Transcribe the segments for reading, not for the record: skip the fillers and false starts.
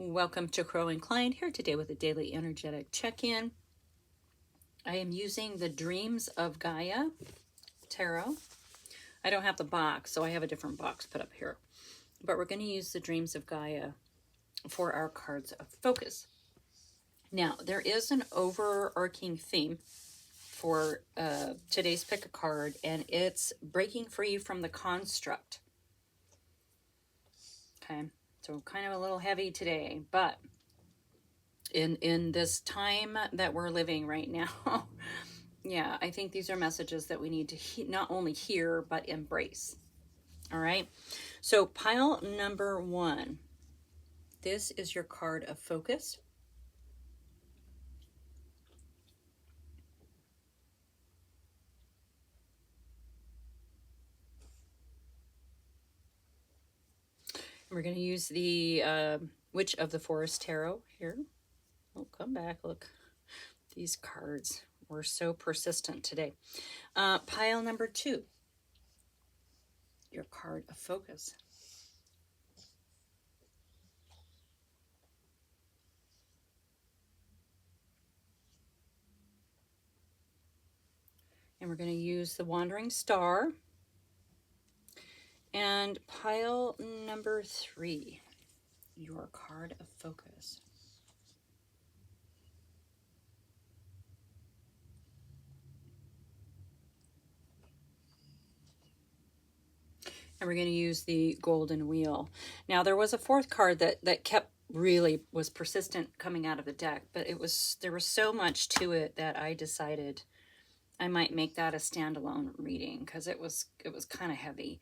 Welcome to Crow and Klein here today with a daily energetic check-in. I am using the Dreams of Gaia Tarot. I don't have the box, so I have a different box put up here. But we're going to use the Dreams of Gaia for our cards of focus. Now, there is an overarching theme for today's pick a card, and it's breaking free from the construct. Okay, so kind of a little heavy today, but in this time that we're living right now, yeah, I think these are messages that we need to not only hear, but embrace. All right, so pile number 1. This is your card of focus. And we're going to use the Witch of the Forest Tarot here. Oh, come back, look. These cards were so persistent today. Pile number 2, your card of focus. And we're going to use the Wandering Star. And pile number 3, your card of focus. And we're going to use the Golden Wheel. Now, there was a 4th card that kept really was persistent coming out of the deck, but there was so much to it that I decided I might make that a standalone reading because it was kind of heavy.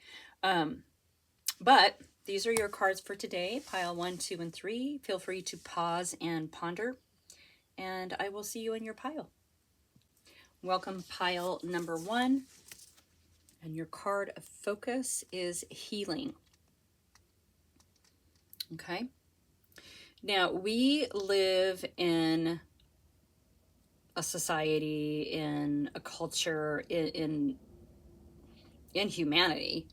But these are your cards for today, pile 1, 2, and 3. Feel free to pause and ponder, and I will see you in your pile. Welcome, pile number 1. And your card of focus is healing. Okay. Now, we live in a society, in a culture, in humanity,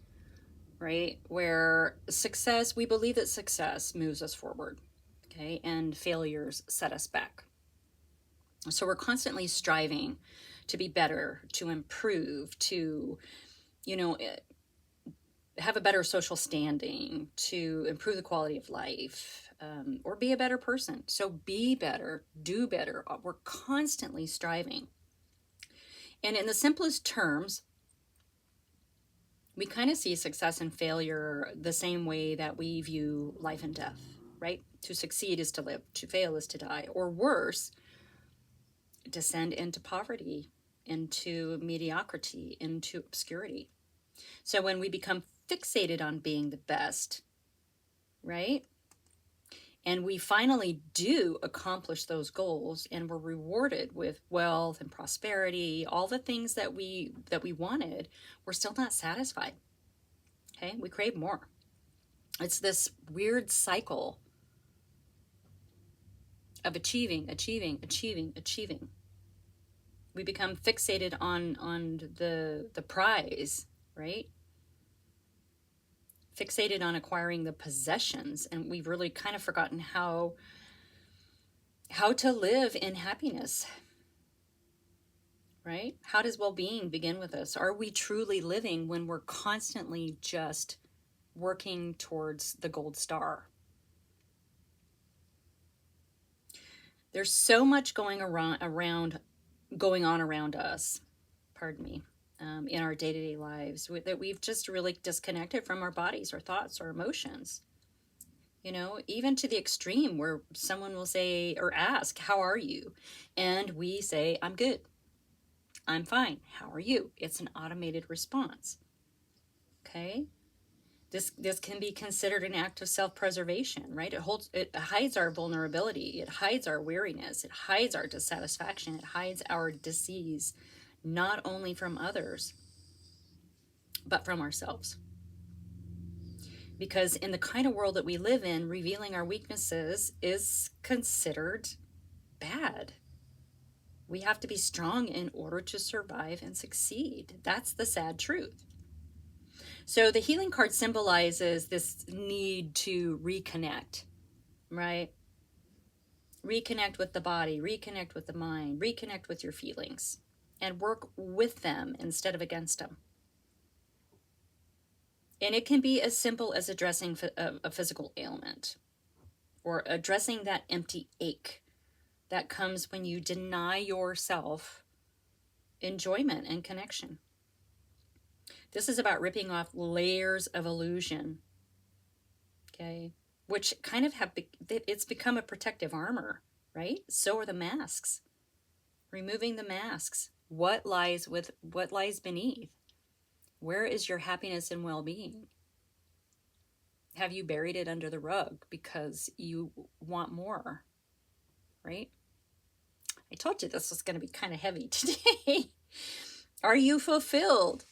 right? Where success, we believe that success moves us forward, okay? And failures set us back. So we're constantly striving to be better, to improve, to have a better social standing, to improve the quality of life, or be a better person. So be better, do better. We're constantly striving. And in the simplest terms, we kind of see success and failure the same way that we view life and death, right? To succeed is to live, to fail is to die, or worse, descend into poverty, into mediocrity, into obscurity. So when we become fixated on being the best, right? And we finally do accomplish those goals and we're rewarded with wealth and prosperity, all the things that we wanted, we're still not satisfied. Okay? We crave more. It's this weird cycle of achieving. We become fixated on the prize, right? Fixated on acquiring the possessions, and we've really kind of forgotten how to live in happiness, right? How does well-being begin with us? Are we truly living when we're constantly just working towards the gold star? There's so much going on around us, pardon me, in our day-to-day lives that we've just really disconnected from our bodies, our thoughts, our emotions. Even to the extreme where someone will say or ask, how are you? And we say, I'm good. I'm fine. How are you? It's an automated response. Okay? This can be considered an act of self-preservation, right? It hides our vulnerability. It hides our weariness. It hides our dissatisfaction. It hides our disease, not only from others, but from ourselves. Because in the kind of world that we live in, revealing our weaknesses is considered bad. We have to be strong in order to survive and succeed. That's the sad truth. So the healing card symbolizes this need to reconnect, right? Reconnect with the body, reconnect with the mind, reconnect with your feelings, and work with them instead of against them. And it can be as simple as addressing a physical ailment or addressing that empty ache that comes when you deny yourself enjoyment and connection. This is about ripping off layers of illusion, okay, which kind of it's become a protective armor, right? So are the masks. Removing the masks. What lies beneath? Where is your happiness and well-being? Have you buried it under the rug because you want more, right? I told you this was going to be kind of heavy today. Are you fulfilled,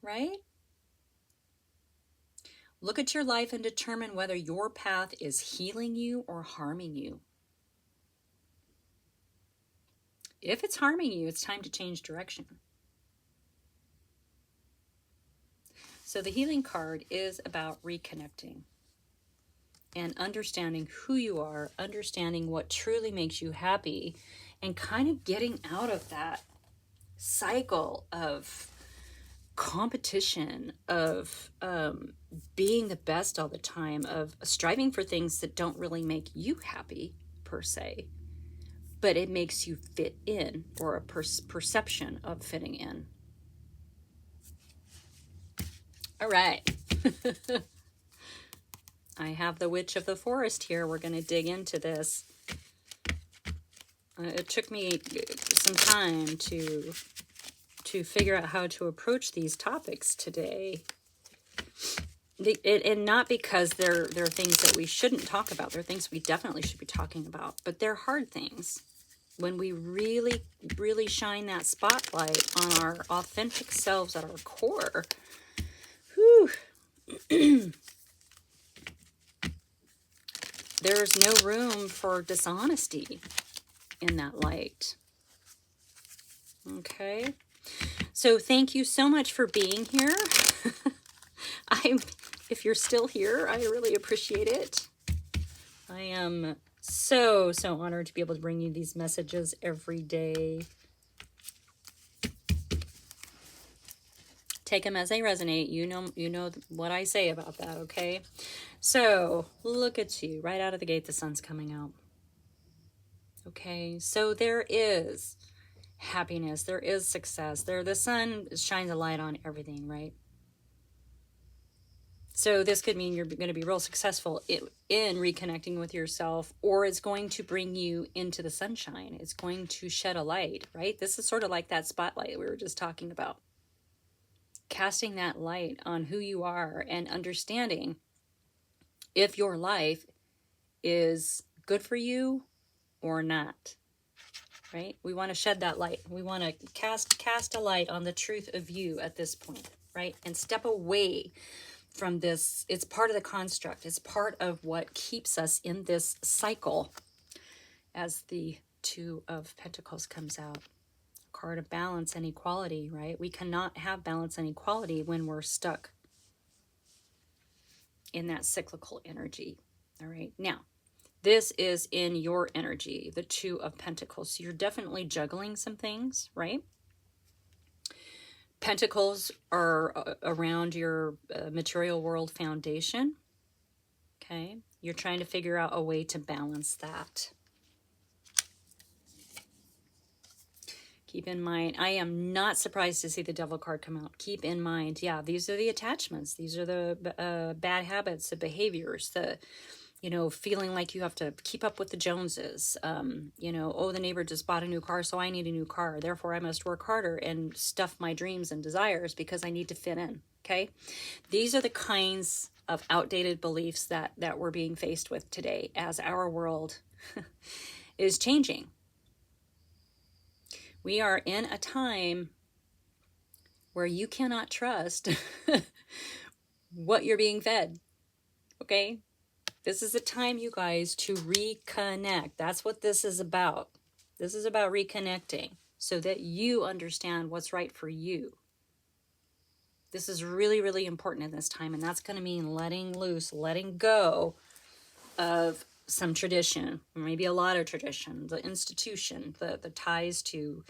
right? Look at your life and determine whether your path is healing you or harming you. If it's harming you, it's time to change direction. So the healing card is about reconnecting and understanding who you are, understanding what truly makes you happy, and kind of getting out of that cycle of competition, of being the best all the time, of striving for things that don't really make you happy per se, but it makes you fit in, or a perception of fitting in. All right. I have the Witch of the Forest here. We're going to dig into this. It took me some time to figure out how to approach these topics today. And not because they're things that we shouldn't talk about. They're things we definitely should be talking about. But they're hard things. When we really, really shine that spotlight on our authentic selves at our core, whew, there's no room for dishonesty in that light. Okay. So thank you so much for being here. If you're still here, I really appreciate it. I am so honored to be able to bring you these messages every day. Take them as they resonate. You know what I say about that, okay? So look at you. Right out of the gate, the sun's coming out. Okay, so there is happiness. There is success. The sun shines a light on everything, right? So this could mean you're going to be real successful in reconnecting with yourself, or it's going to bring you into the sunshine. It's going to shed a light, right? This is sort of like that spotlight we were just talking about. Casting that light on who you are and understanding if your life is good for you or not, right? We want to shed that light. We want to cast a light on the truth of you at this point, right? And step away from this. It's part of the construct. It's part of what keeps us in this cycle. As the Two of Pentacles comes out, a card of balance and equality, right? We cannot have balance and equality when we're stuck in that cyclical energy. All right. Now, this is in your energy, the Two of Pentacles. So you're definitely juggling some things, right? Pentacles are around your material world foundation. Okay. You're trying to figure out a way to balance that. Keep in mind, I am not surprised to see the Devil card come out. Keep in mind, yeah, these are the attachments. These are the bad habits, the behaviors, the, feeling like you have to keep up with the Joneses. Oh, the neighbor just bought a new car, so I need a new car. Therefore, I must work harder and stuff my dreams and desires because I need to fit in, okay? These are the kinds of outdated beliefs that we're being faced with today as our world is changing. We are in a time where you cannot trust what you're being fed, okay? This is a time, you guys, to reconnect. That's what this is about. This is about reconnecting so that you understand what's right for you. This is really, really important in this time, and that's going to mean letting loose, letting go of some tradition, maybe a lot of tradition, the institution, the ties to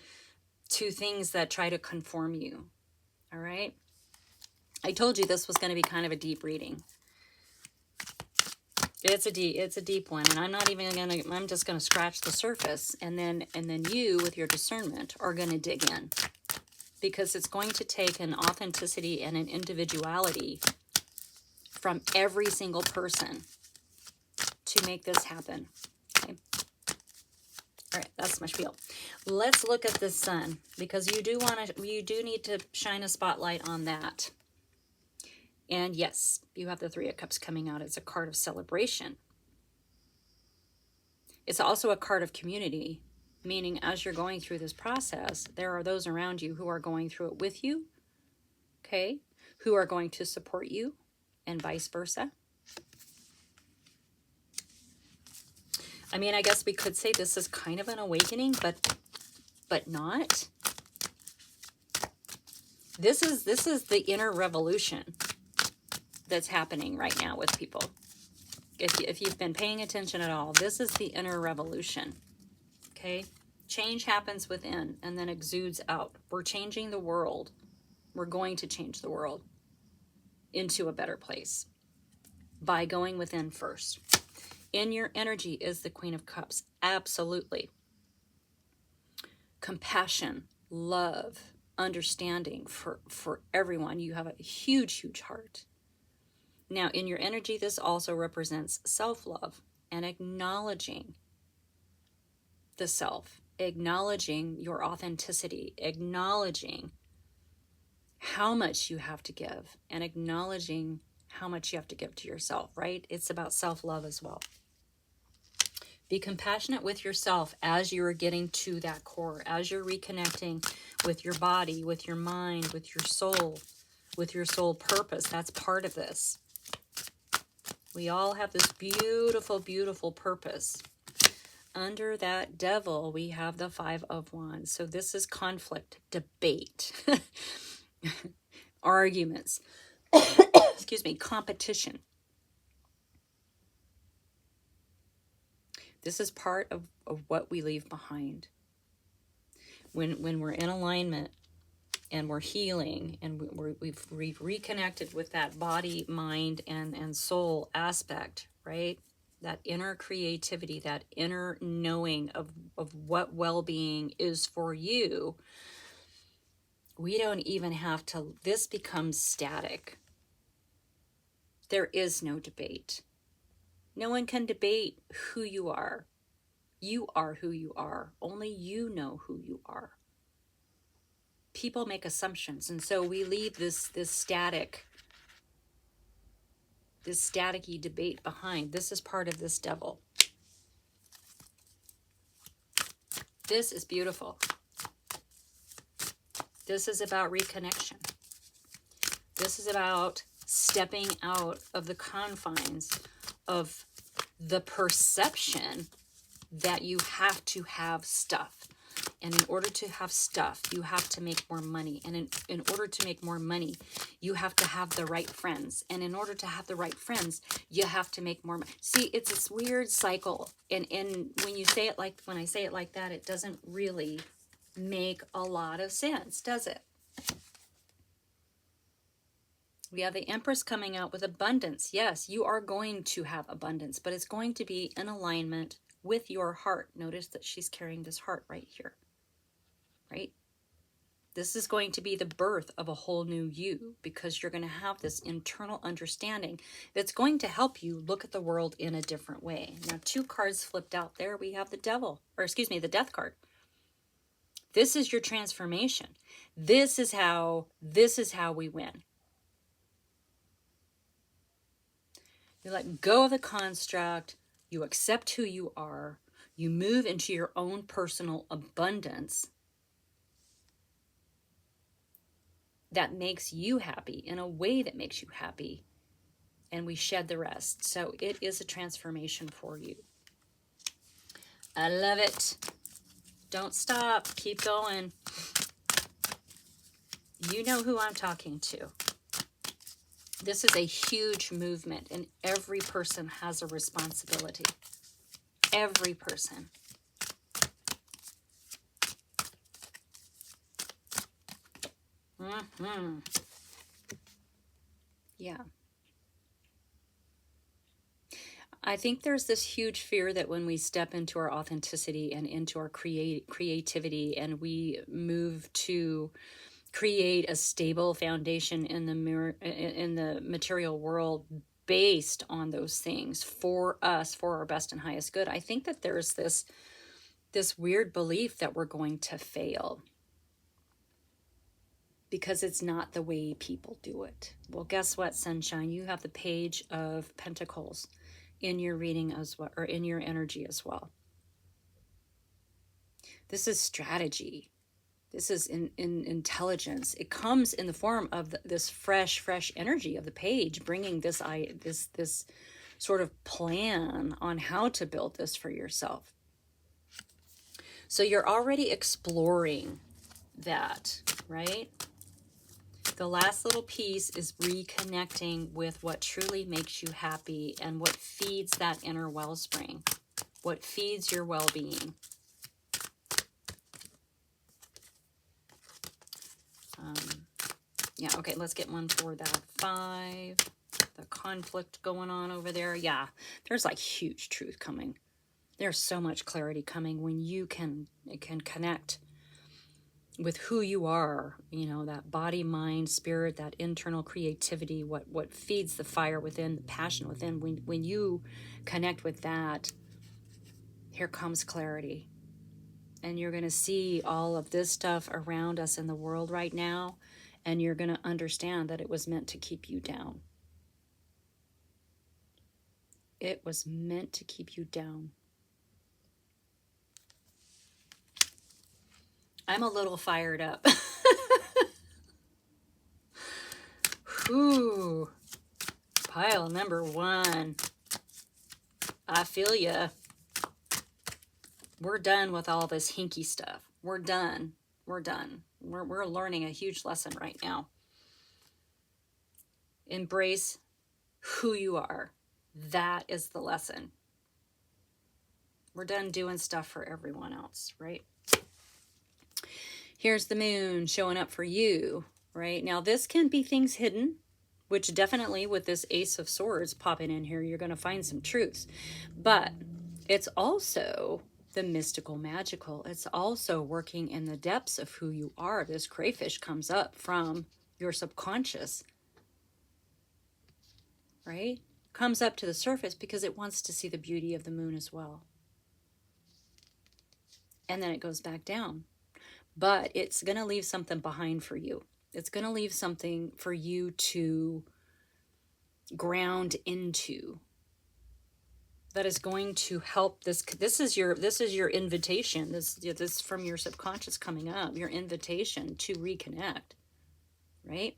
things that try to conform you. All right. I told you this was going to be kind of a deep reading. It's a deep one, and I'm not even gonna. I'm just gonna scratch the surface, and then you, with your discernment, are gonna dig in, because it's going to take an authenticity and an individuality from every single person to make this happen. Okay. All right, that's my spiel. Let's look at the sun, because you do need to shine a spotlight on that. And yes, you have the Three of Cups coming out. It's a card of celebration. It's also a card of community, meaning as you're going through this process, there are those around you who are going through it with you, okay, who are going to support you, and vice versa. I mean, I guess we could say this is kind of an awakening, but not. This is the inner revolution that's happening right now with people. If you've been paying attention at all, this is the inner revolution. Okay? Change happens within and then exudes out. We're changing the world. We're going to change the world into a better place by going within first. In your energy is the Queen of Cups. Absolutely. Compassion, love, understanding for everyone. You have a huge, huge heart. Now, in your energy, this also represents self-love and acknowledging the self, acknowledging your authenticity, acknowledging how much you have to give, and acknowledging how much you have to give to yourself, right? It's about self-love as well. Be compassionate with yourself as you are getting to that core, as you're reconnecting with your body, with your mind, with your soul purpose. That's part of this. We all have this beautiful, beautiful purpose. Under that devil, we have the Five of Wands. So this is conflict, debate, arguments, excuse me, competition. This is part of what we leave behind. When we're in alignment and we're healing and we've reconnected with that body, mind, and soul aspect, right? That inner creativity, that inner knowing of what well-being is for you, we don't even have to, this becomes static. There is no debate. No one can debate who you are. You are who you are. Only you know who you are. People make assumptions, and so we leave this staticky debate behind. This is part of this devil. This is beautiful. This is about reconnection. This is about stepping out of the confines of the perception that you have to have stuff. And in order to have stuff, you have to make more money. And in order to make more money, you have to have the right friends. And in order to have the right friends, you have to make more money. See, it's this weird cycle. And when you say it when I say it like that, it doesn't really make a lot of sense, does it? We have the Empress coming out with abundance. Yes, you are going to have abundance, but it's going to be in alignment with your heart. Notice that she's carrying this heart right here, right? This is going to be the birth of a whole new you, because you're going to have this internal understanding that's going to help you look at the world in a different way. Now, 2 cards flipped out there. We have the devil, or excuse me, the death card. This is your transformation. This is how we win. You let go of the construct. You accept who you are. You move into your own personal abundance that makes you happy in a way that makes you happy. And we shed the rest. So it is a transformation for you. I love it. Don't stop. Keep going. You know who I'm talking to. This is a huge movement, and every person has a responsibility. Every person. Yeah. I think there's this huge fear that when we step into our authenticity and into our creativity, and we move to create a stable foundation in the material world based on those things for us, for our best and highest good, I think that there's this weird belief that we're going to fail because it's not the way people do it. Well, guess what, Sunshine? You have the Page of Pentacles in your reading as well, or in your energy as well. This is strategy. This is in intelligence. It comes in the form of this fresh energy of the page, bringing this sort of plan on how to build this for yourself. So you're already exploring that, right? The last little piece is reconnecting with what truly makes you happy and what feeds that inner wellspring, what feeds your well-being. Yeah, okay, let's get one for that 5. The conflict going on over there. Yeah, there's like huge truth coming. There's so much clarity coming when you can connect with who you are, you know, that body, mind, spirit, that internal creativity, what feeds the fire within, the passion within. When you connect with that, here comes clarity. And you're going to see all of this stuff around us in the world right now, and you're going to understand that it was meant to keep you down. It was meant to keep you down. I'm a little fired up. Whew. Pile number 1. I feel ya. We're done with all this hinky stuff. We're done. We're done. We're learning a huge lesson right now. Embrace who you are. That is the lesson. We're done doing stuff for everyone else, right? Here's the moon showing up for you, right? Now, this can be things hidden, which definitely with this Ace of Swords popping in here, you're going to find some truths. But it's also the mystical, magical. It's also working in the depths of who you are. This crayfish comes up from your subconscious, right? Comes up to the surface because it wants to see the beauty of the moon as well. And then it goes back down. But it's going to leave something behind for you. It's going to leave something for you to ground into. That is going to help this is your invitation. This from your subconscious coming up, your invitation to reconnect, right?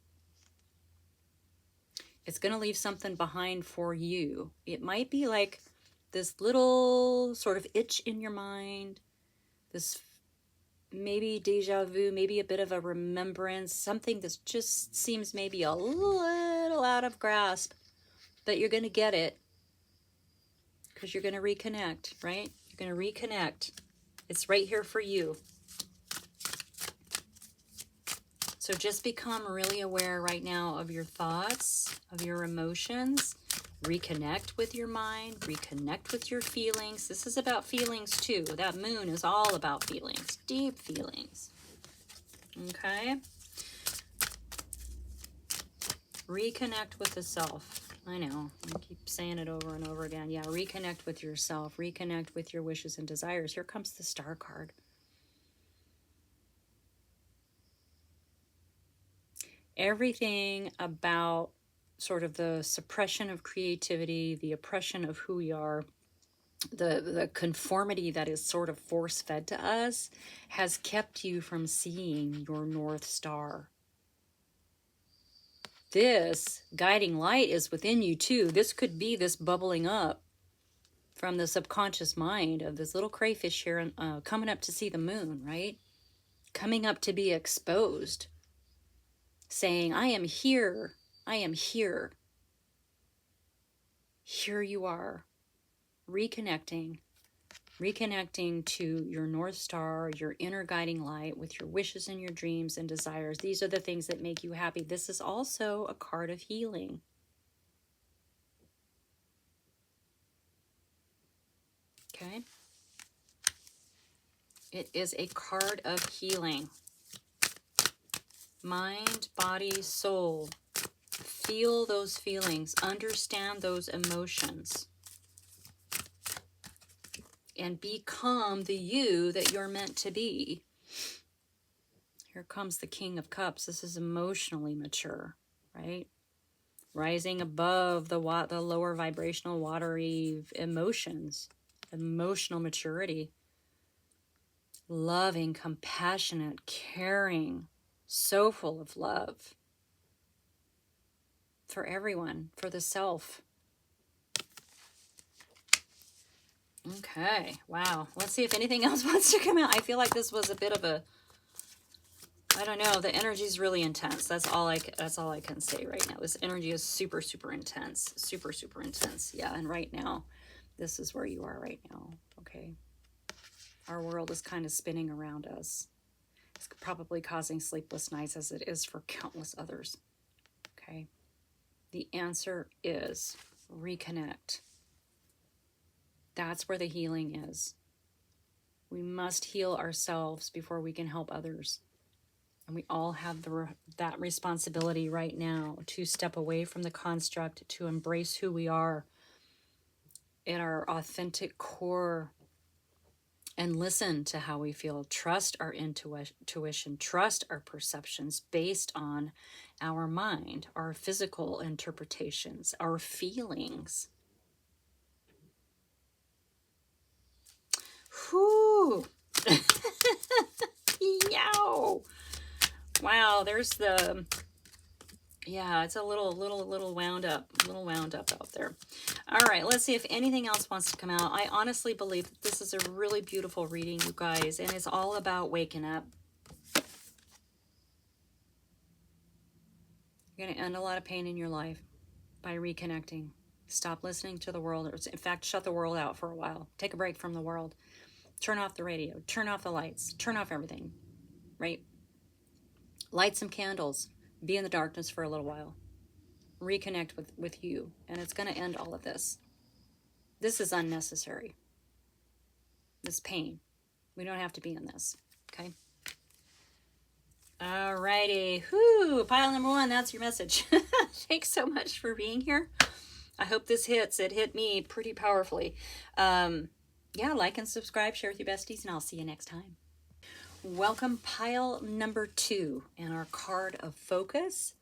It's going to leave something behind for you. It might be like this little sort of itch in your mind, this maybe deja vu, maybe a bit of a remembrance, something that just seems maybe a little out of grasp, but you're going to get it. Because you're going to reconnect, right? You're going to reconnect. It's right here for you. So just become really aware right now of your thoughts, of your emotions. Reconnect with your mind. Reconnect with your feelings. This is about feelings too. That moon is all about feelings. Deep feelings. Okay? Reconnect with the self. I know, I keep saying it over and over again. Yeah, reconnect with yourself. Reconnect with your wishes and desires. Here comes the Star card. Everything about sort of the suppression of creativity, the oppression of who we are, the conformity that is sort of force-fed to us has kept you from seeing your North Star. This guiding light is within you too. This could be this bubbling up from the subconscious mind of this little crayfish here coming up to see the moon, right? Coming up to be exposed, saying, I am here. I am here. Here you are, reconnecting Reconnecting to your North Star, your inner guiding light with your wishes and your dreams and desires. These are the things that make you happy. This is also a card of healing. Okay? It is a card of healing. Mind, body, soul. Feel those feelings. Understand those emotions. And become the you that you're meant to be. Here comes the King of Cups. This is emotionally mature, right? Rising above the lower vibrational, watery emotions. Emotional maturity. Loving, compassionate, caring. So full of love. For everyone. For the self. Okay. Wow. Let's see if anything else wants to come out. I feel like this was a bit of a... I don't know. The energy is really intense. That's all I can say right now. This energy is super, super intense. Super, super intense. Yeah, and right now, this is where you are right now. Okay. Our world is kind of spinning around us. It's probably causing sleepless nights as it is for countless others. Okay. The answer is reconnect. That's where the healing is. We must heal ourselves before we can help others. And we all have that responsibility right now to step away from the construct, to embrace who we are at our authentic core and listen to how we feel. Trust our intuition, trust our perceptions based on our mind, our physical interpretations, our feelings. Whew. Yow. Wow, there's the... Yeah, it's a little wound up out there. All right, let's see if anything else wants to come out. I honestly believe that this is a really beautiful reading, you guys, and it's all about waking up. You're going to end a lot of pain in your life by reconnecting. Stop listening to the world. In fact, shut the world out for a while. Take a break from the world. Turn off the radio. Turn off the lights. Turn off everything, right? Light some candles. Be in the darkness for a little while. Reconnect with you, and it's going to end all of this. This is unnecessary. This pain. We don't have to be in this, okay? Alrighty. Whoo, pile number one, that's your message. Thanks so much for being here. I hope this hits. It hit me pretty powerfully. Yeah, like and subscribe, share with your besties, and I'll see you next time. Welcome, pile number two, and our card of focus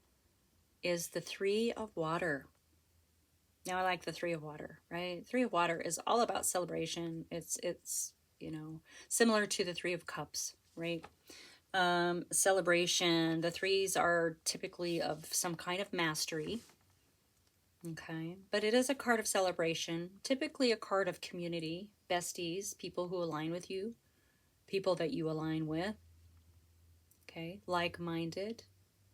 is the Three of Water. Now I like the Three of Water, right? Three of Water is all about celebration. It's you know, similar to the Three of Cups, right? Celebration. The threes are typically of some kind of mastery. Okay, but it is a card of celebration, typically a card of community, besties, people who align with you, people that you align with. Okay, like-minded,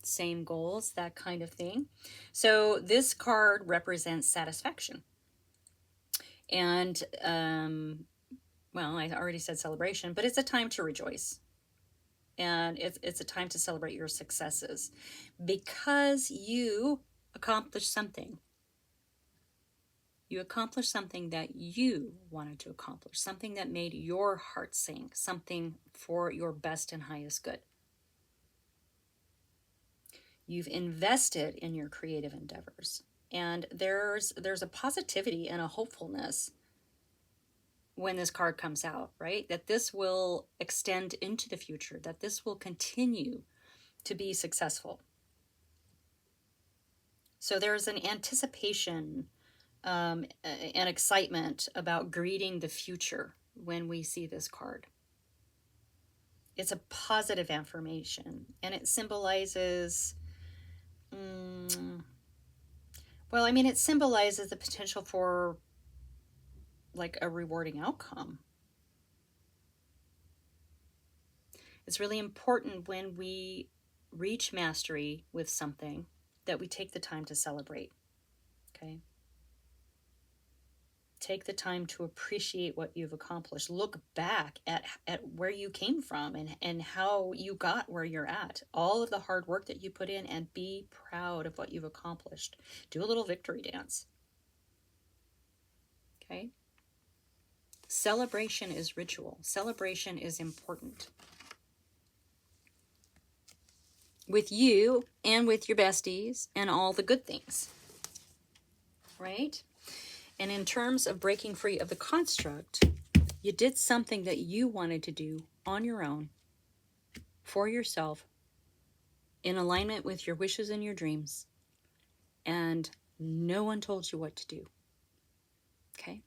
same goals, that kind of thing. So this card represents satisfaction. And, well, I already said celebration, but it's a time to rejoice. And it's a time to celebrate your successes because you accomplished something. You accomplished something that you wanted to accomplish, something that made your heart sing, something for your best and highest good. You've invested in your creative endeavors, and there's a positivity and a hopefulness when this card comes out, right? That this will extend into the future, that this will continue to be successful. So there's an anticipation and excitement about greeting the future when we see this card. It's a positive affirmation, and it symbolizes, well, I mean, it symbolizes the potential for like a rewarding outcome. It's really important when we reach mastery with something that we take the time to celebrate, okay? Take the time to appreciate what you've accomplished. Look back at where you came from and how you got where you're at. All of the hard work that you put in, and be proud of what you've accomplished. Do a little victory dance. Okay? Celebration is ritual. Celebration is important. With you and with your besties and all the good things. Right? And in terms of breaking free of the construct, you did something that you wanted to do on your own, for yourself, in alignment with your wishes and your dreams, and no one told you what to do. Okay?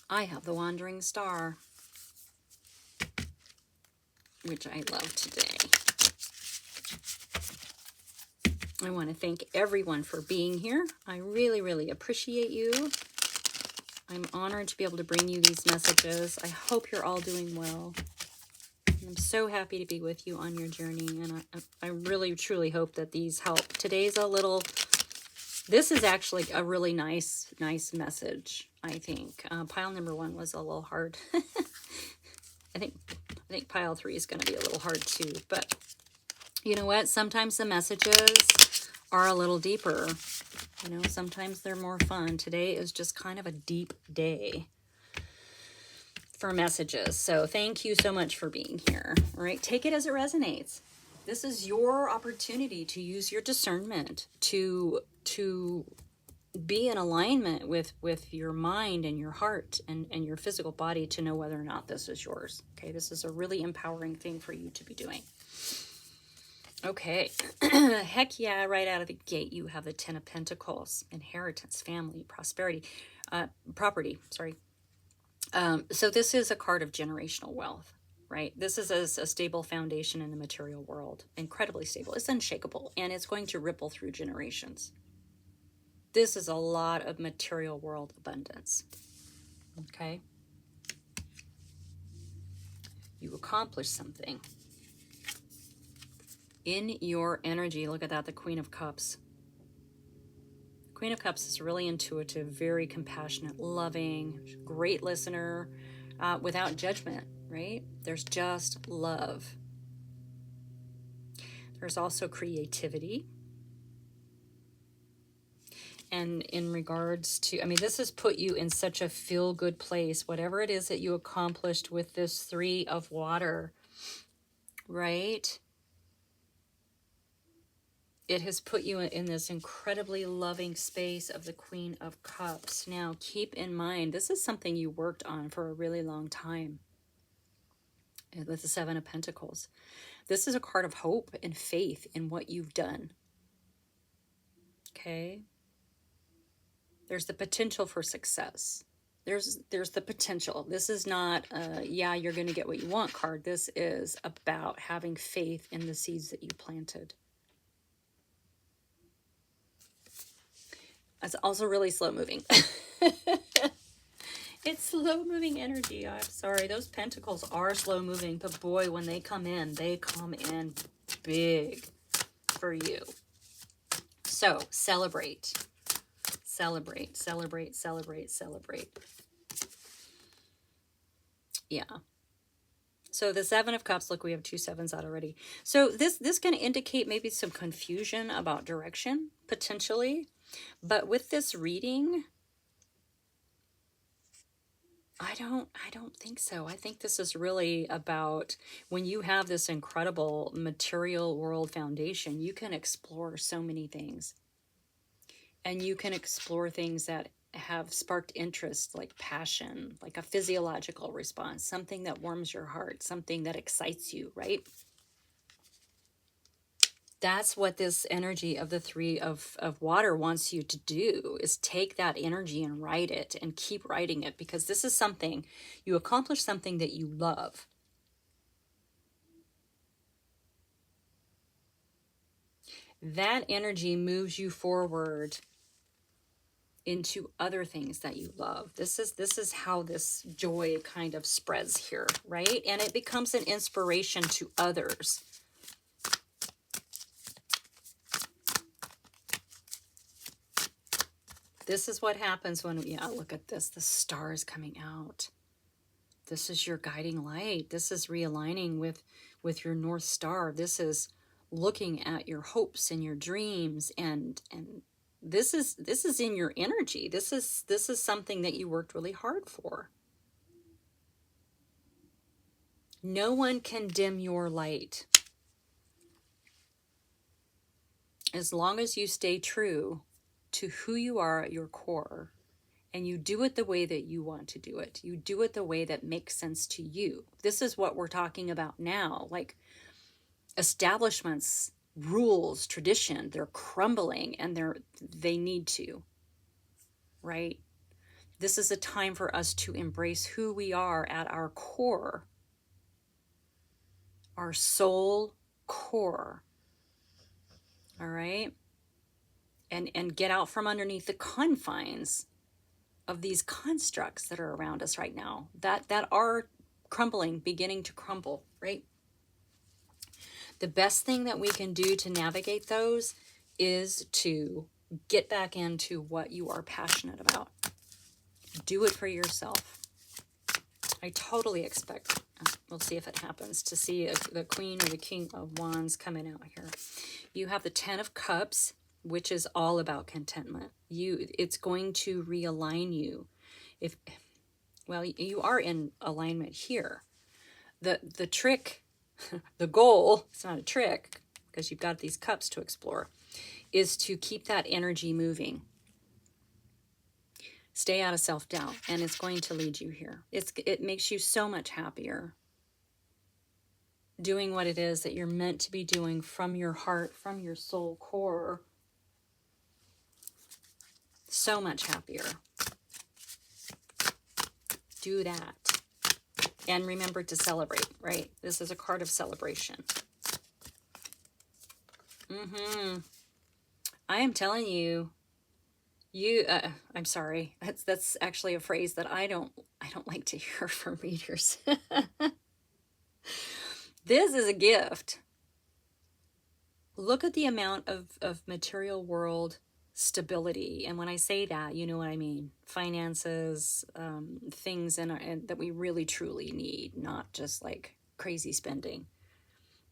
I have the Wandering Star, which I love today. I want to thank everyone for being here. I really, really appreciate you. I'm honored to be able to bring you these messages. I hope you're all doing well. I'm so happy to be with you on your journey, and I really, truly hope that these help. Today's this is actually a really nice message, I think. Pile number 1 was a little hard. I think pile 3 is going to be a little hard too, but you know what? Sometimes the messages are a little deeper. You know, sometimes they're more fun. Today is just kind of a deep day for messages. So thank you so much for being here. All right, take it as it resonates. This is your opportunity to use your discernment to be in alignment with your mind and your heart and your physical body to know whether or not this is yours. Okay, this is a really empowering thing for you to be doing. Okay, heck yeah, right out of the gate, you have the 10 of Pentacles, inheritance, family, prosperity, property, sorry. So this is a card of generational wealth, right? This is a stable foundation in the material world, incredibly stable. It's unshakable, and it's going to ripple through generations. This is a lot of material world abundance, okay? You accomplish something. In your energy, look at that, the Queen of Cups. Queen of Cups is really intuitive, very compassionate, loving, great listener, without judgment, right? There's just love. There's also creativity. And in regards to, I mean, this has put you in such a feel-good place, whatever it is that you accomplished with this 3 of water, right? It has put you in this incredibly loving space of the Queen of Cups. Now, keep in mind, this is something you worked on for a really long time with the 7 of Pentacles. This is a card of hope and faith in what you've done. Okay? There's the potential for success. There's the potential. This is not yeah, you're going to get what you want card. This is about having faith in the seeds that you planted. It's also really slow moving. It's slow moving energy. I'm sorry. Those pentacles are slow moving, but boy, when they come in big for you. So celebrate. Celebrate, celebrate, celebrate, celebrate. Yeah. So the 7 of Cups, look, we have 2 7s out already. So this can indicate maybe some confusion about direction, potentially. But with this reading, I don't think so. I think this is really about when you have this incredible material world foundation, you can explore so many things. And you can explore things that have sparked interest, like passion, like a physiological response, something that warms your heart, something that excites you, right? That's what this energy of the 3 of water wants you to do, is take that energy and write it and keep writing it, because this is something, you accomplish something that you love. That energy moves you forward into other things that you love. This is how this joy kind of spreads here, right? And it becomes an inspiration to others. This is what happens when, yeah, look at this. The star is coming out. This is your guiding light. This is realigning with your North Star. This is looking at your hopes and your dreams, and this is in your energy. This is something that you worked really hard for. No one can dim your light. As long as you stay true to who you are at your core, and you do it the way that you want to do it. You do it the way that makes sense to you. This is what we're talking about now. Like, establishments, rules, tradition, they're crumbling, and they need to, right? This is a time for us to embrace who we are at our core, our soul core. All right? And get out from underneath the confines of these constructs that are around us right now that are crumbling, beginning to crumble, right? The best thing that we can do to navigate those is to get back into what you are passionate about. Do it for yourself. I totally expect, we'll see if it happens, to see the Queen or the King of Wands coming out here. You have the Ten of Cups, which is all about contentment. It's going to realign you. Well, you are in alignment here. The trick, the goal, it's not a trick because you've got these cups to explore, is to keep that energy moving. Stay out of self-doubt, and it's going to lead you here. It makes you so much happier doing what it is that you're meant to be doing from your heart, from your soul core. So much happier. Do that. And remember to celebrate, right? This is a card of celebration. I am telling you, I'm sorry. That's actually a phrase that I don't like to hear from readers. This is a gift. Look at the amount of material world stability, and when I say that, you know what I mean. Finances, things that we really truly need, not just like crazy spending.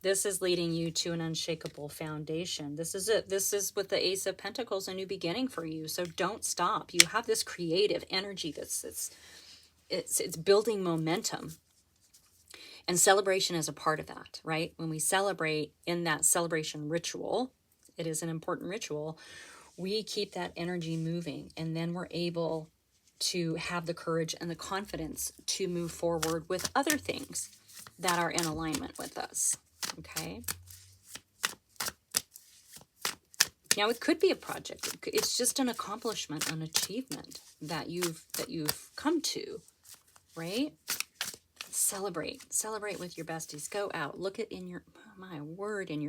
This is leading you to an unshakable foundation. This is it. This is with the Ace of Pentacles, a new beginning for you. So don't stop. You have this creative energy it's building momentum. And celebration is a part of that, right? When we celebrate in that celebration ritual, it is an important ritual, we keep that energy moving, and then we're able to have the courage and the confidence to move forward with other things that are in alignment with us. Okay. Now it could be a project. It's just an accomplishment, an achievement that you've come to, right? Celebrate with your besties. Go out, look at in your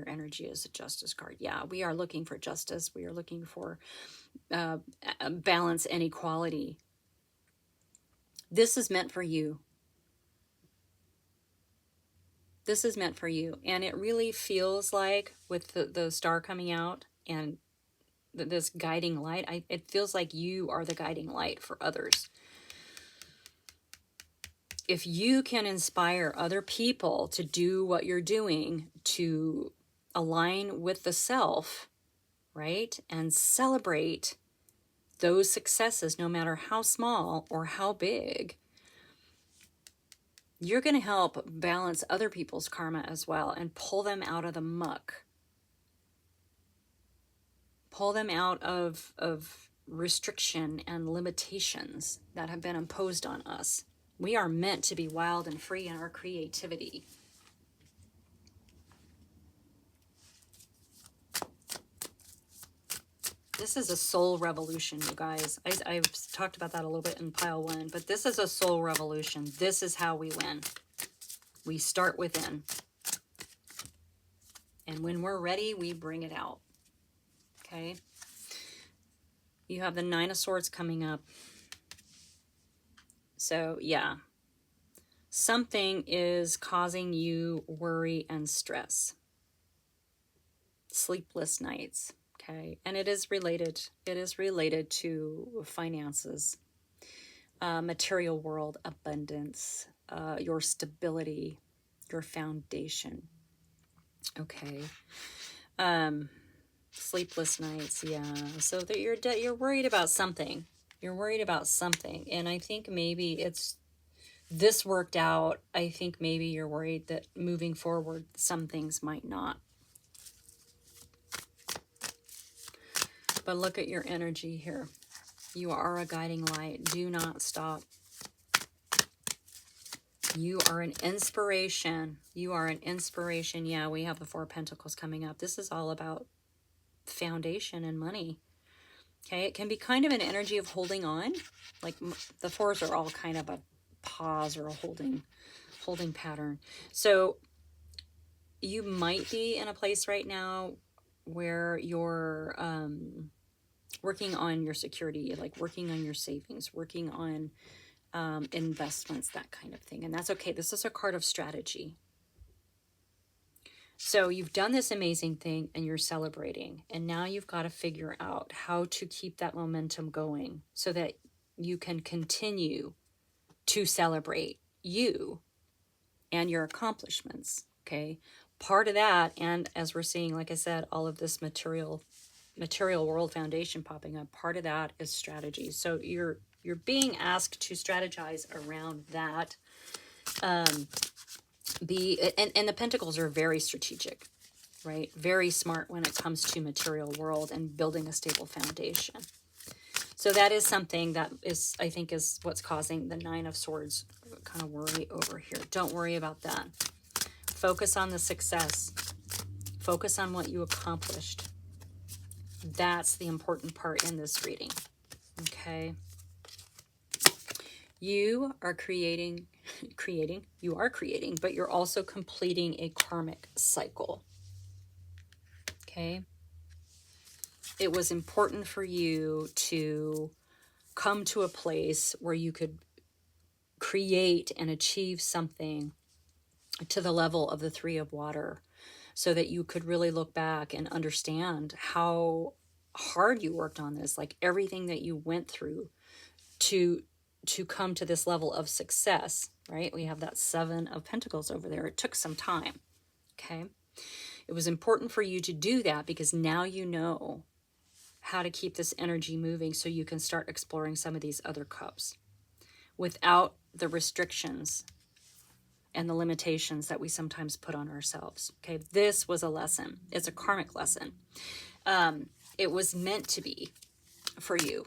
energy is a Justice card. Yeah, we are looking for justice. We are looking for balance and equality. This is meant for you. This is meant for you. And it really feels like, with the star coming out and this guiding light, it feels like you are the guiding light for others. If you can inspire other people to do what you're doing, to align with the self, right? And celebrate those successes, no matter how small or how big, you're going to help balance other people's karma as well and pull them out of the muck. Pull them out of restriction and limitations that have been imposed on us. We are meant to be wild and free in our creativity. This is a soul revolution, you guys. I've talked about that a little bit in pile 1, but this is a soul revolution. This is how we win. We start within. And when we're ready, we bring it out. Okay? You have the Nine of Swords coming up. So, yeah. Something is causing you worry and stress. Sleepless nights. Okay, and it is related. It is related to finances, material world, abundance, your stability, your foundation. Okay. Sleepless nights, yeah. So that you're worried about something. You're worried about something, and I think maybe it's this worked out. I think maybe you're worried that moving forward, some things might not. But look at your energy here. You are a guiding light. Do not stop. You are an inspiration. You are an inspiration. Yeah, we have the Four of Pentacles coming up. This is all about foundation and money. Okay, it can be kind of an energy of holding on. Like the fours are all kind of a pause or a holding pattern. So you might be in a place right now where you're working on your security, like working on your savings, working on investments, that kind of thing. And that's okay. This is a card of strategy. So you've done this amazing thing and you're celebrating. And now you've got to figure out how to keep that momentum going so that you can continue to celebrate you and your accomplishments. Okay. Part of that, and as we're seeing, like I said, all of this material world foundation popping up, part of that is strategy. So you're being asked to strategize around that. And the Pentacles are very strategic, right? Very smart when it comes to material world and building a stable foundation. So that is something that is, I think, is what's causing the Nine of Swords kind of worry over here. Don't worry about that. Focus on the success. Focus on what you accomplished. That's the important part in this reading. Okay. You are creating, but you're also completing a karmic cycle. Okay. It was important for you to come to a place where you could create and achieve something to the level of the Three of Water, so that you could really look back and understand how hard you worked on this, like everything that you went through to come to this level of success, right? We have that Seven of Pentacles over there. It took some time, okay? It was important for you to do that because now you know how to keep this energy moving so you can start exploring some of these other cups without the restrictions and the limitations that we sometimes put on ourselves. Okay, this was a lesson. It's a karmic lesson. It was meant to be for you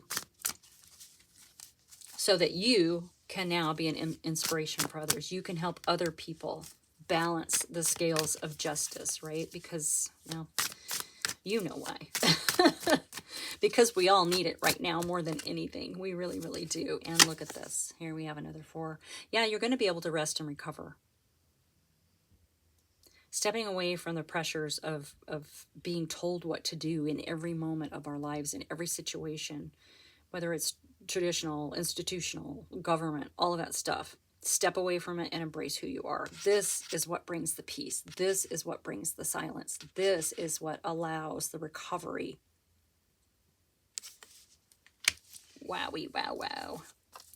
so that you can now be an inspiration for others. You can help other people balance the scales of justice, right? Because, you know why. Because we all need it right now more than anything. We really, really do. And look at this. Here we have another four. Yeah, you're going to be able to rest and recover. Stepping away from the pressures of being told what to do in every moment of our lives, in every situation, whether it's traditional, institutional, government, all of that stuff. Step away from it and embrace who you are. This is what brings the peace. This is what brings the silence. This is what allows the recovery. Wowie, wow, wow.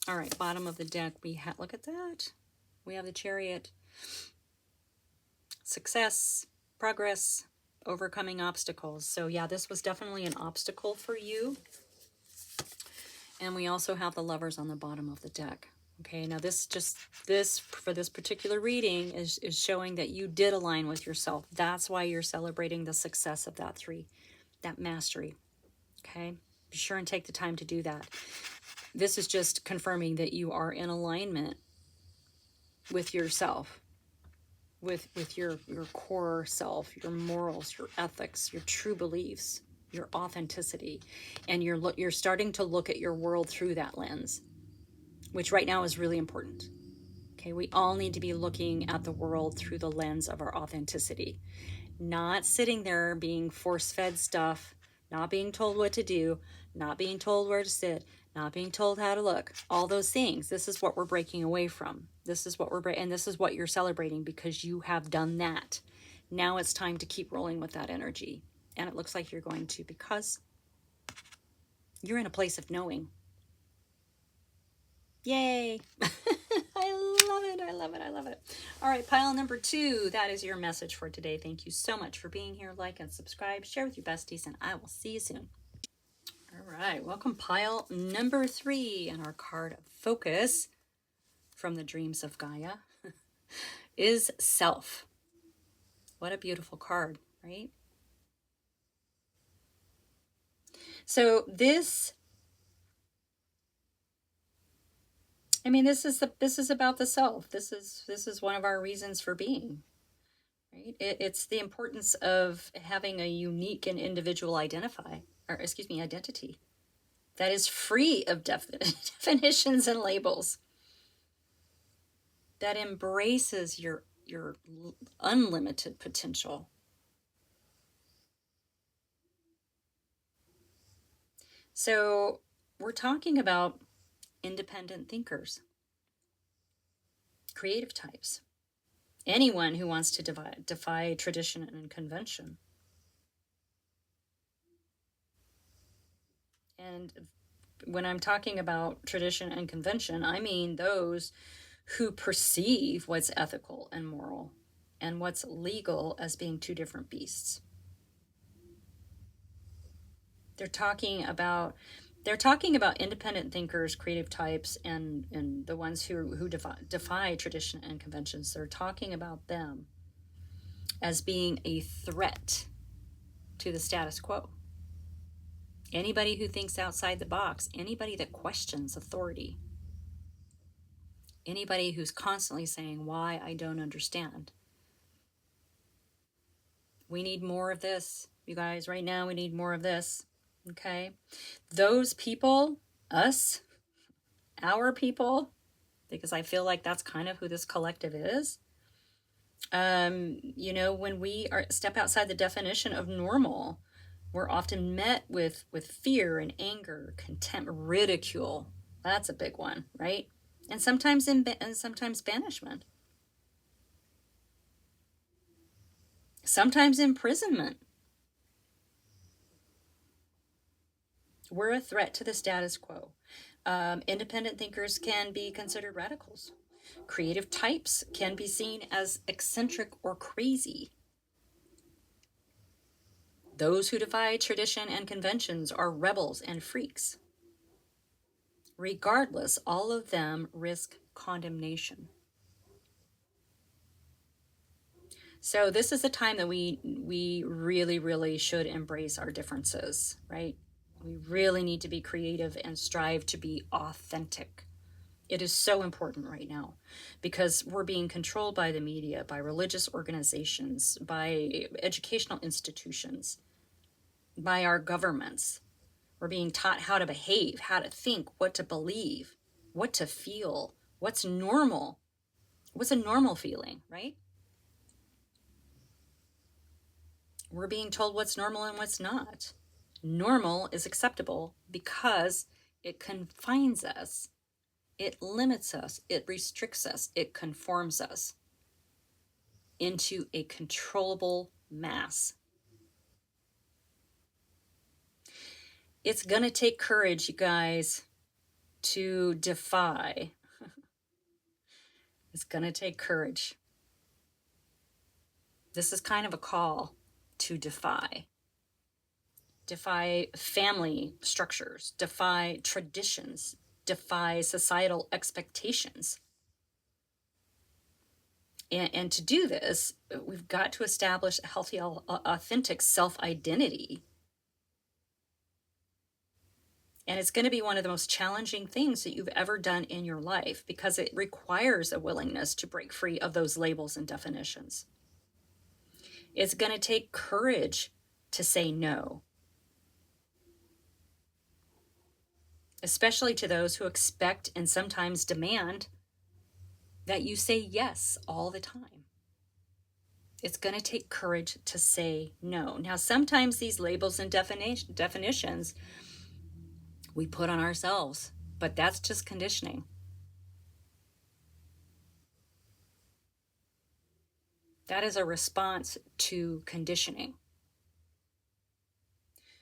All right, bottom of the deck, we have, look at that. We have the Chariot. Success, progress, overcoming obstacles. So yeah, this was definitely an obstacle for you. And we also have the Lovers on the bottom of the deck. Okay, now this for this particular reading is showing that you did align with yourself. That's why you're celebrating the success of that three, that mastery. Okay, be sure and take the time to do that. This is just confirming that you are in alignment with yourself, with your core self, your morals, your ethics, your true beliefs, your authenticity, and you're starting to look at your world through that lens, which right now is really important. Okay, we all need to be looking at the world through the lens of our authenticity, not sitting there being force-fed stuff, not being told what to do, not being told where to sit, not being told how to look, all those things. This is what we're breaking away from. This is what and this is what you're celebrating because you have done that. Now it's time to keep rolling with that energy And it looks like you're going to, because you're in a place of knowing. Yay! I love it. I love it. I love it. All right, pile number 2. That is your message for today. Thank you so much for being here. Like and subscribe. Share with your besties, and I will see you soon. All right, welcome pile number 3. And our card of focus from the Dreams of Gaia is Self. What a beautiful card, right? So this is about the self. This is one of our reasons for being, right? It's the importance of having a unique and individual identity that is free of definitions and labels, that embraces your unlimited potential. So we're talking about independent thinkers, creative types, anyone who wants to defy tradition and convention. And when I'm talking about tradition and convention, I mean those who perceive what's ethical and moral and what's legal as being two different beasts. They're talking about independent thinkers, creative types, and the ones who defy tradition and conventions. They're talking about them as being a threat to the status quo. Anybody who thinks outside the box, anybody that questions authority, anybody who's constantly saying, why, I don't understand. We need more of this, you guys. Right now, we need more of this. Okay? Those people, us, our people, because I feel like that's kind of who this collective is. When we step outside the definition of normal, we're often met with fear and anger, contempt, ridicule. That's a big one, right? And sometimes sometimes banishment. Sometimes imprisonment. We're a threat to the status quo. Independent thinkers can be considered radicals. Creative types can be seen as eccentric or crazy. Those who defy tradition and conventions are rebels and freaks. Regardless, all of them risk condemnation. So this is a time that we really, really should embrace our differences, right? We really need to be creative and strive to be authentic. It is so important right now because we're being controlled by the media, by religious organizations, by educational institutions, by our governments. We're being taught how to behave, how to think, what to believe, what to feel, what's normal. What's a normal feeling, right? We're being told what's normal and what's not. Normal is acceptable because it confines us, it limits us, it restricts us, it conforms us into a controllable mass. It's going to take courage, you guys, to defy. It's going to take courage. This is kind of a call to defy. Defy family structures, defy traditions, defy societal expectations. And to do this, we've got to establish a healthy, authentic self-identity. And it's going to be one of the most challenging things that you've ever done in your life because it requires a willingness to break free of those labels and definitions. It's going to take courage to say no, especially to those who expect and sometimes demand that you say yes all the time. It's going to take courage to say no. Now, sometimes these labels and definitions we put on ourselves, but that's just conditioning. That is a response to conditioning.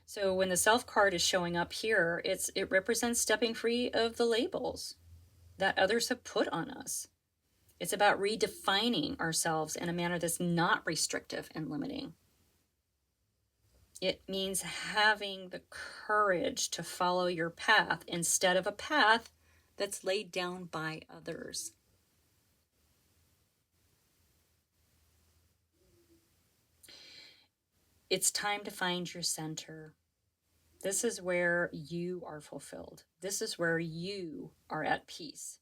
So when the self card is showing up here, it represents stepping free of the labels that others have put on us. It's about redefining ourselves in a manner that's not restrictive and limiting. It means having the courage to follow your path instead of a path that's laid down by others. It's time to find your center. This is where you are fulfilled. This is where you are at peace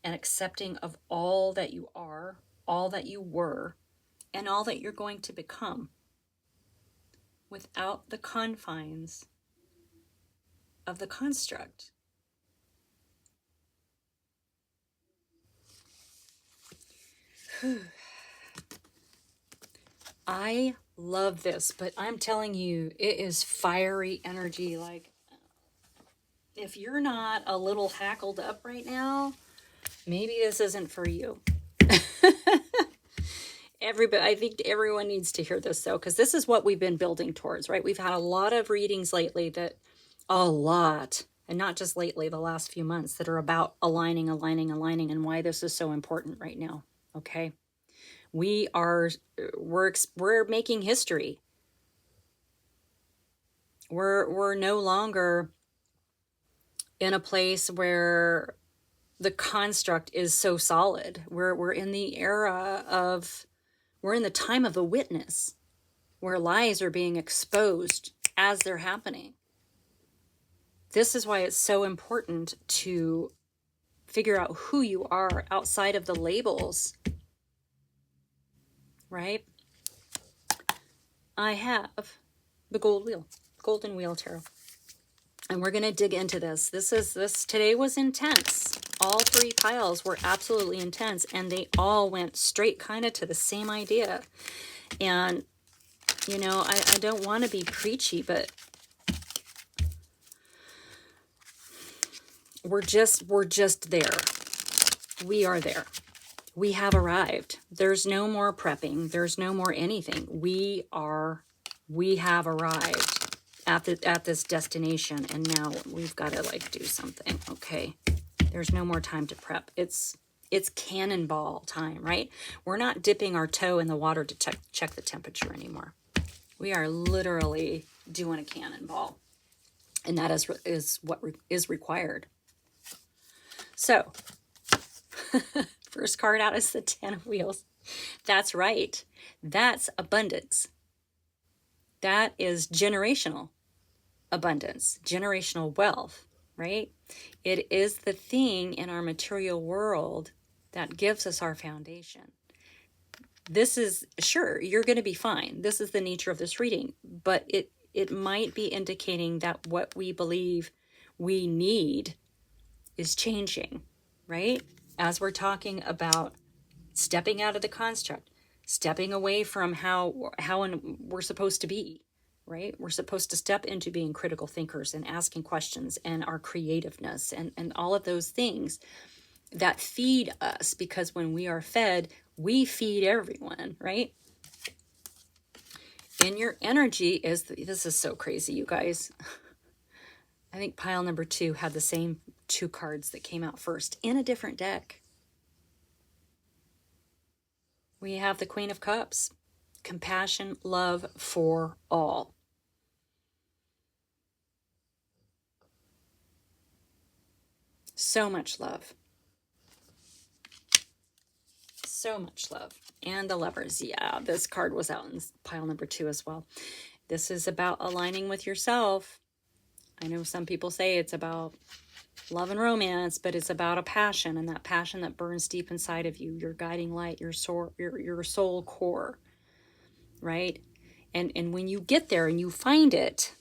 and accepting of all that you are, all that you were, and all that you're going to become without the confines of the construct. I love this, but I'm telling you, it is fiery energy. Like, if you're not a little hackled up right now, maybe this isn't for you. I think everyone needs to hear this, though, because this is what we've been building towards, right? We've had a lot of readings lately and not just lately, the last few months, that are about aligning, and why this is so important right now, okay? We're making history. We're no longer in a place where the construct is so solid. We're in the era of, we're in the time of the witness, where lies are being exposed as they're happening. This is why it's so important to figure out who you are outside of the labels, right? I have the Golden Wheel Tarot. And we're going to dig into this. Today was intense. All three piles were absolutely intense, and they all went straight kind of to the same idea. And, you know, I don't want to be preachy, but we're just there. We are there. We have arrived. There's no more prepping. There's no more anything. We have arrived at this destination, and now we've got to like do something. Okay, there's no more time to prep. It's cannonball time, right? We're not dipping our toe in the water to check the temperature anymore. We are literally doing a cannonball, and that is what is required. So first card out is the Ten of Wheels. That's right. That's abundance. That is generational abundance, generational wealth, right? It is the thing in our material world that gives us our foundation. This is, sure, you're going to be fine. This is the nature of this reading, but it might be indicating that what we believe we need is changing, right? As we're talking about stepping out of the construct, stepping away from how we're supposed to be, right? We're supposed to step into being critical thinkers and asking questions and our creativeness and all of those things that feed us, because when we are fed, we feed everyone, right? And your energy this is so crazy, you guys. I think pile number 2 had the same 2 cards that came out first in a different deck. We have the Queen of Cups, compassion, love for all. So much love. So much love. And the Lovers. Yeah, this card was out in pile number 2 as well. This is about aligning with yourself. I know some people say it's about love and romance, but it's about a passion, and that passion that burns deep inside of you, your guiding light, your soul core, right? And when you get there and you find it,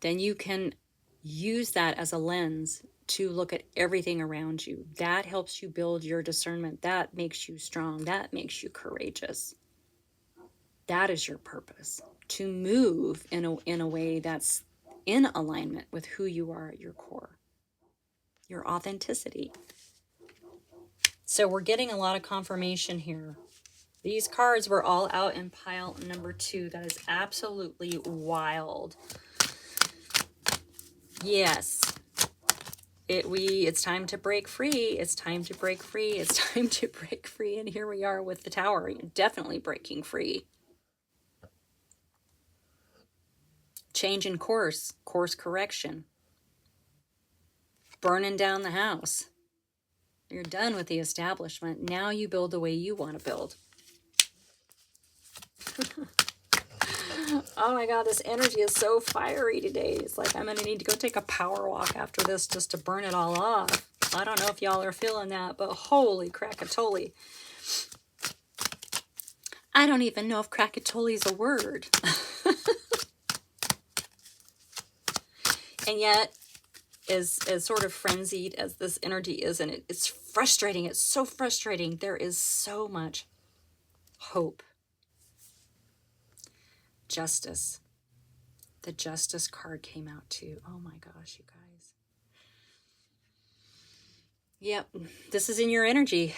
then you can use that as a lens to look at everything around you. That helps you build your discernment. That makes you strong. That makes you courageous. That is your purpose, to move in a way that's in alignment with who you are at your core, your authenticity. So we're getting a lot of confirmation here These cards were all out in pile number 2. That is absolutely wild. Yes. It's time to break free. It's time to break free. It's time to break free. And here we are with the Tower. Definitely breaking free. Change in course. Course correction. Burning down the house. You're done with the establishment. Now you build the way you want to build. Oh my God, this energy is so fiery today. It's like I'm going to need to go take a power walk after this just to burn it all off. I don't know if y'all are feeling that, but holy Krakatoa. I don't even know if Krakatoa is a word. And yet, as sort of frenzied as this energy is, and it's frustrating. It's so frustrating. There is so much hope. Justice. The Justice card came out too. Oh my gosh, you guys. Yep, this is in your energy.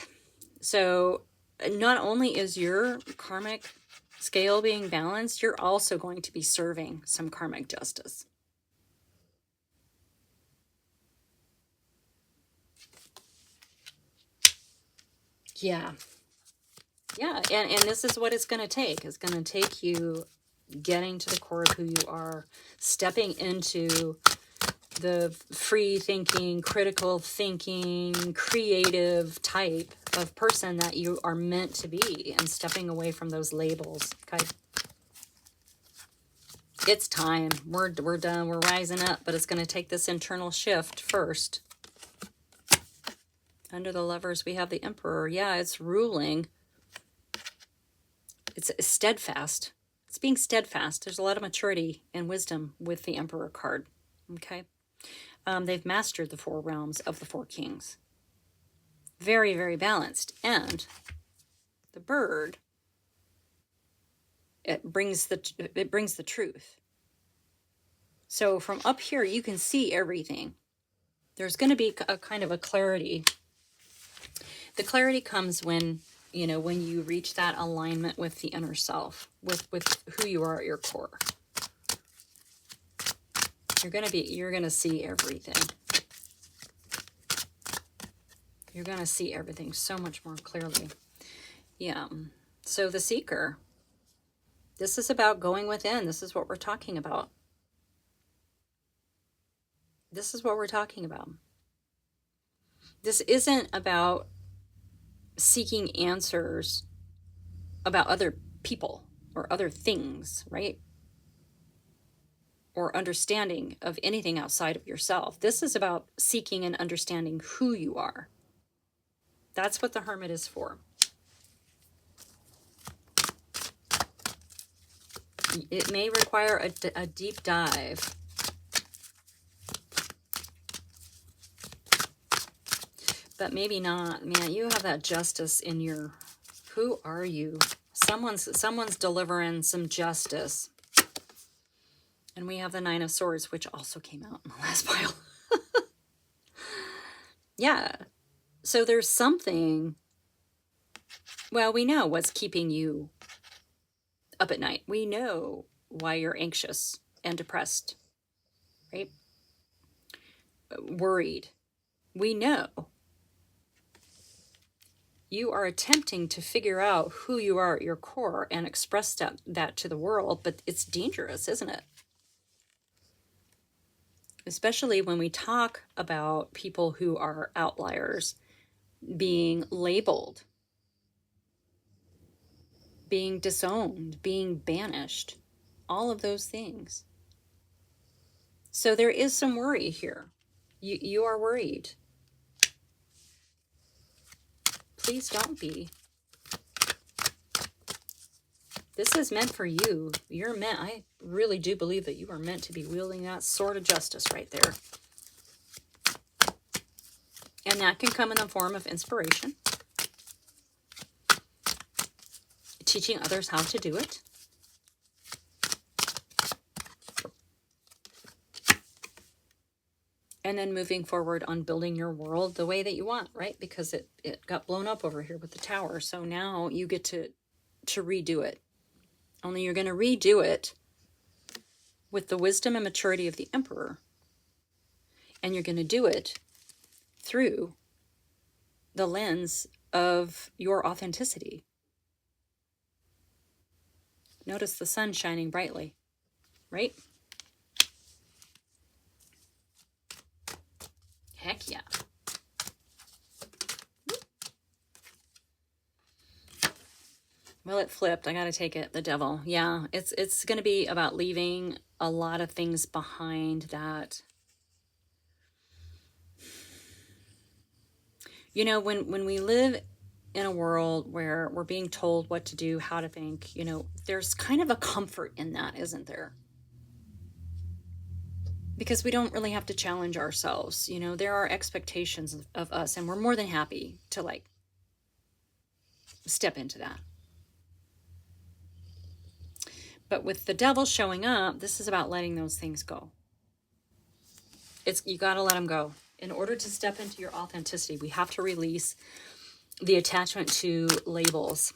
So not only is your karmic scale being balanced, you're also going to be serving some karmic justice. Yeah. Yeah, and this is what it's going to take. It's going to take you getting to the core of who you are, stepping into the free thinking, critical thinking, creative type of person that you are meant to be, and stepping away from those labels. Okay. It's time. We're done. We're rising up, but it's going to take this internal shift first. Under the Lovers, we have the Emperor. Yeah, it's ruling. It's steadfast. It's being steadfast. There's a lot of maturity and wisdom with the Emperor card. Okay. They've mastered the 4 realms of the 4 kings. Very, very balanced. And the bird, it brings the truth. So from up here, you can see everything. There's going to be a kind of a clarity. The clarity comes when, you know, when you reach that alignment with the inner self, with who you are at your core. You're going to see everything. You're going to see everything so much more clearly. Yeah. So the Seeker, this is about going within. This is what we're talking about. This is what we're talking about. This isn't about seeking answers about other people or other things, right? Or understanding of anything outside of yourself. This is about seeking and understanding who you are. That's what the Hermit is for. It may require a deep dive. But maybe not. Man, you have that justice in your... Who are you? Someone's delivering some justice. And we have the 9 of Swords, which also came out in the last pile. Yeah. So there's something... Well, we know what's keeping you up at night. We know why you're anxious and depressed, right? Worried. We know. You are attempting to figure out who you are at your core and express that to the world, but it's dangerous, isn't it? Especially when we talk about people who are outliers, being labeled, being disowned, being banished, all of those things. So there is some worry here. You are worried. Please don't be. This is meant for you. You're meant, I really do believe that you are meant to be wielding that sword of justice right there. And that can come in the form of inspiration. Teaching others how to do it. And then moving forward on building your world the way that you want, right? Because it got blown up over here with the Tower. So now you get to to redo it. Only you're going to redo it with the wisdom and maturity of the Emperor. And you're going to do it through the lens of your authenticity. Notice the sun shining brightly, right? Heck yeah. Well, it flipped. I got to take it. The devil. Yeah, it's going to be about leaving a lot of things behind that. You know, when we live in a world where we're being told what to do, how to think, you know, there's kind of a comfort in that, isn't there? Because we don't really have to challenge ourselves. You know, there are expectations of us, and we're more than happy to like step into that. But with the devil showing up, this is about letting those things go. You got to let them go. In order to step into your authenticity, we have to release the attachment to labels.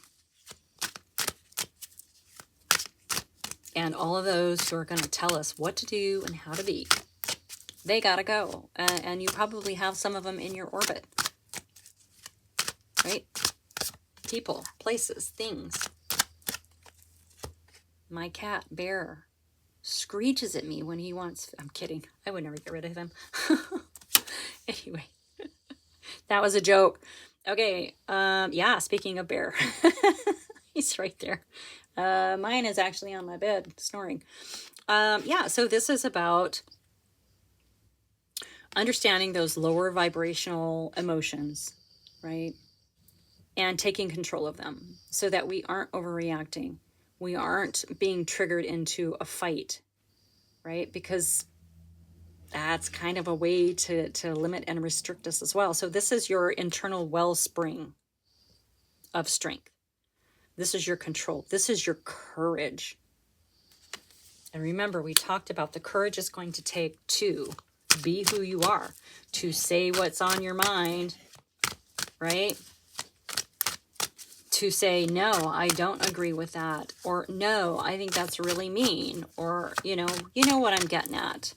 And all of those who are going to tell us what to do and how to be, they got to go. And you probably have some of them in your orbit. Right? People, places, things. My cat, Bear, screeches at me when he wants... I'm kidding. I would never get rid of him. Anyway, that was a joke. Okay, yeah, speaking of Bear. He's right there. Mine is actually on my bed, snoring. Yeah, so this is about understanding those lower vibrational emotions, right? And taking control of them so that we aren't overreacting. We aren't being triggered into a fight, right? Because that's kind of a way to limit and restrict us as well. So this is your internal wellspring of strength. This is your control. This is your courage. And remember, we talked about the courage is going to take to be who you are, to say what's on your mind, right? To say, no, I don't agree with that. Or, no, I think that's really mean. Or, you know what I'm getting at.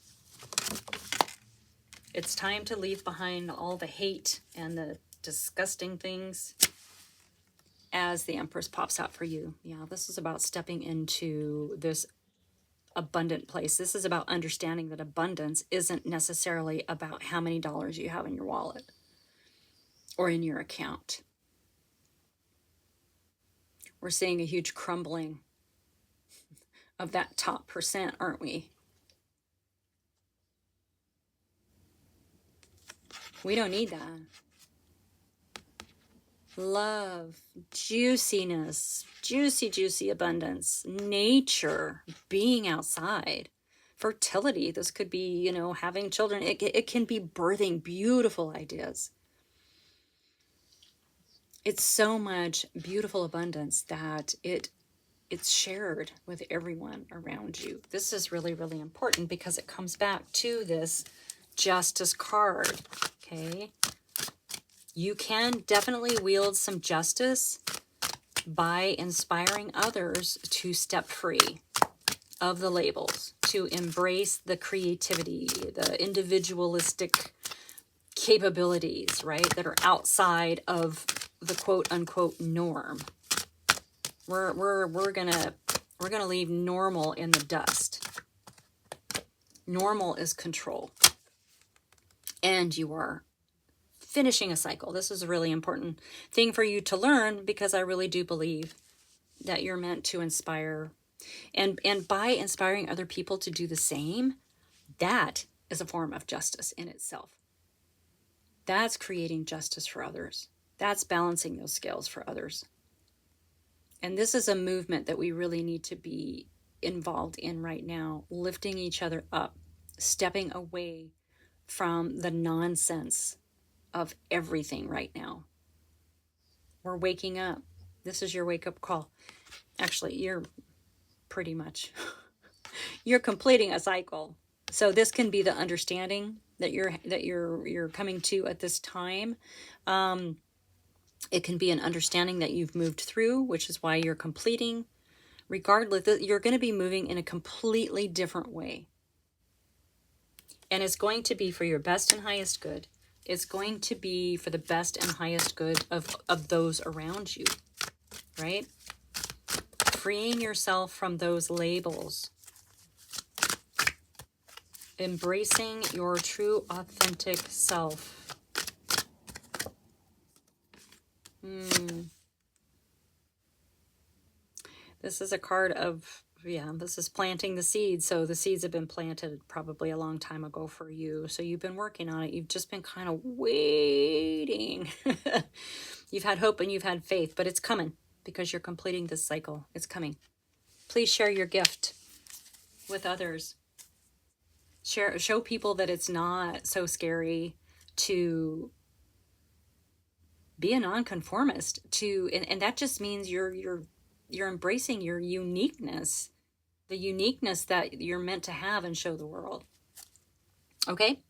It's time to leave behind all the hate and the disgusting things as the Empress pops out for you. Yeah, this is about stepping into this abundant place. This is about understanding that abundance isn't necessarily about how many dollars you have in your wallet or in your account. We're seeing a huge crumbling of that top percent, aren't we? We don't need that. Love, juiciness, juicy abundance, nature, being outside, fertility. This could be, having children. It can be birthing beautiful ideas. It's so much beautiful abundance that it's shared with everyone around you. This is really, really important because it comes back to this justice card, okay? You can definitely wield some justice by inspiring others to step free of the labels, to embrace the creativity, the individualistic capabilities, right, that are outside of the quote-unquote norm. We're gonna leave normal in the dust. Normal is control. And you are finishing a cycle. This is a really important thing for you to learn because I really do believe that you're meant to inspire. And by inspiring other people to do the same, that is a form of justice in itself. That's creating justice for others. That's balancing those scales for others. And this is a movement that we really need to be involved in right now, lifting each other up, stepping away from the nonsense of everything right now. We're waking up. This is your wake-up call. Actually, you're pretty much, you're completing a cycle. So this can be the understanding that you're coming to at this time. It can be an understanding that you've moved through, which is why you're completing. Regardless, you're going to be moving in a completely different way. And it's going to be for your best and highest good. It's going to be for the best and highest good of those around you, right? Freeing yourself from those labels. Embracing your true, authentic self. This is a card of, this is planting the seeds. So the seeds have been planted probably a long time ago for you. So you've been working on it. You've just been kind of waiting. You've had hope and you've had faith, but it's coming because you're completing this cycle. It's coming. Please share your gift with others. Show people that it's not so scary to be a nonconformist, and that just means you're embracing your uniqueness, the uniqueness that you're meant to have and show the world. Okay?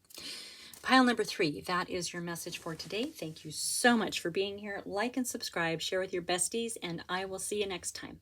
Pile number 3, that is your message for today. Thank you so much for being here. Like and subscribe, share with your besties, and I will see you next time.